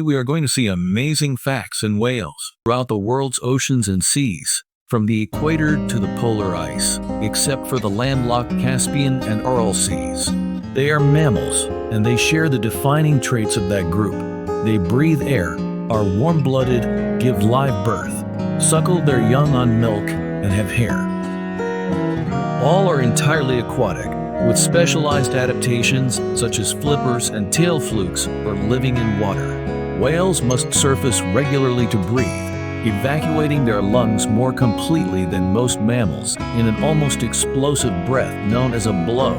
we are going to see amazing facts in whales throughout the world's oceans and seas, from the equator to the polar ice, except for the landlocked Caspian and Aral seas. They are mammals, and they share the defining traits of that group. They breathe air, are warm-blooded, give live birth, suckle their young on milk, and have hair. All are entirely aquatic, with specialized adaptations such as flippers and tail flukes for living in water. Whales must surface regularly to breathe, evacuating their lungs more completely than most mammals in an almost explosive breath known as a blow.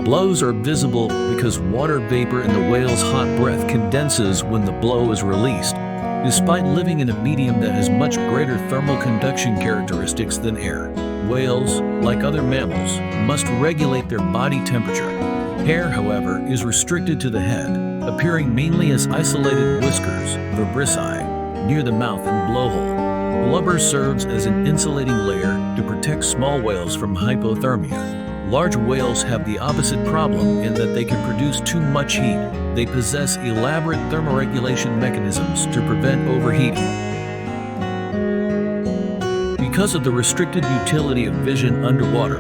Blows are visible because water vapor in the whale's hot breath condenses when the blow is released, despite living in a medium that has much greater thermal conduction characteristics than air. Whales, like other mammals, must regulate their body temperature. Hair, however, is restricted to the head, appearing mainly as isolated whiskers, vibrissae, near the mouth and blowhole. Blubber serves as an insulating layer to protect small whales from hypothermia. Large whales have the opposite problem in that they can produce too much heat. They possess elaborate thermoregulation mechanisms to prevent overheating. Because of the restricted utility of vision underwater,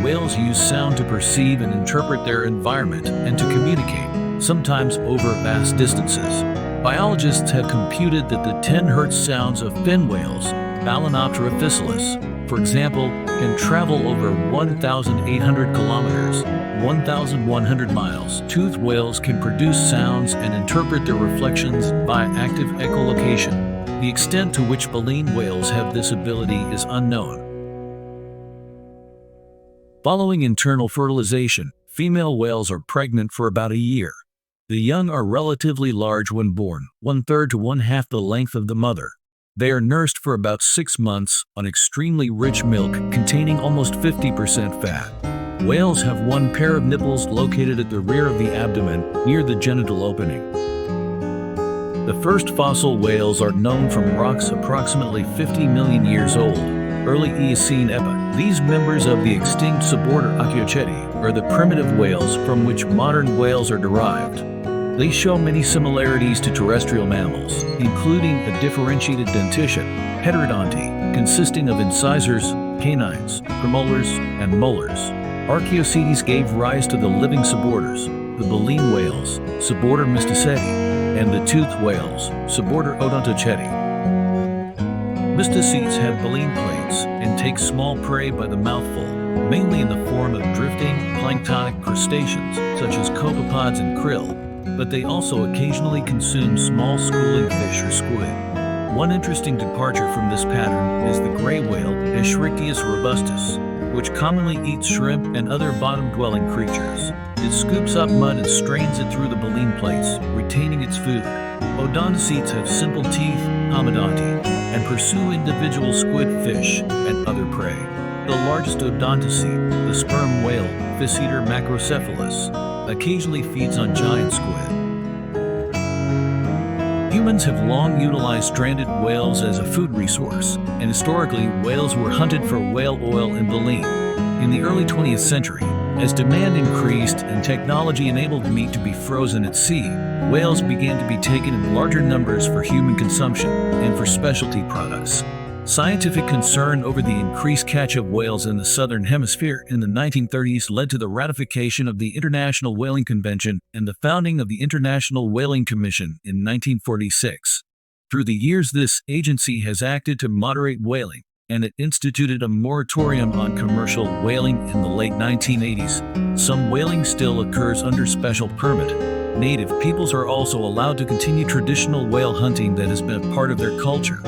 whales use sound to perceive and interpret their environment and to communicate, sometimes over vast distances. Biologists have computed that the 10 Hz sounds of fin whales, Balanoptera physalis, for example, can travel over 1,800 kilometers, 1,100 miles. Toothed whales can produce sounds and interpret their reflections by active echolocation. The extent to which baleen whales have this ability is unknown. Following internal fertilization, female whales are pregnant for about a year. The young are relatively large when born, 1/3 to 1/2 the length of the mother. They are nursed for about 6 months on extremely rich milk containing almost 50% fat. Whales have one pair of nipples located at the rear of the abdomen, near the genital opening. The first fossil whales are known from rocks approximately 50 million years old, early Eocene epoch. These members of the extinct suborder Archaeoceti are the primitive whales from which modern whales are derived. They show many similarities to terrestrial mammals, including a differentiated dentition, heterodonty, consisting of incisors, canines, premolars, and molars. Archaeocetes gave rise to the living suborders, the baleen whales, suborder Mysticeti, and the toothed whales, suborder Odontoceti. Mysticetes have baleen plates and take small prey by the mouthful, mainly in the form of drifting, planktonic crustaceans such as copepods and krill, but they also occasionally consume small schooling fish or squid. One interesting departure from this pattern is the gray whale, Escherichthys robustus, which commonly eats shrimp and other bottom-dwelling creatures. It scoops up mud and strains it through the baleen plates, retaining its food. Odontocetes have simple teeth, homodonty, and pursue individual squid, fish, and other prey. The largest odontocete, the sperm whale, Physeter macrocephalus, occasionally feeds on giant squid. Humans have long utilized stranded whales as a food resource, and historically, whales were hunted for whale oil and baleen. In the early 20th century, as demand increased and technology enabled meat to be frozen at sea, whales began to be taken in larger numbers for human consumption and for specialty products. Scientific concern over the increased catch of whales in the southern hemisphere in the 1930s led to the ratification of the International Whaling Convention and the founding of the International Whaling Commission in 1946. Through the years, this agency has acted to moderate whaling, and it instituted a moratorium on commercial whaling in the late 1980s. Some whaling still occurs under special permit. Native peoples are also allowed to continue traditional whale hunting that has been a part of their culture.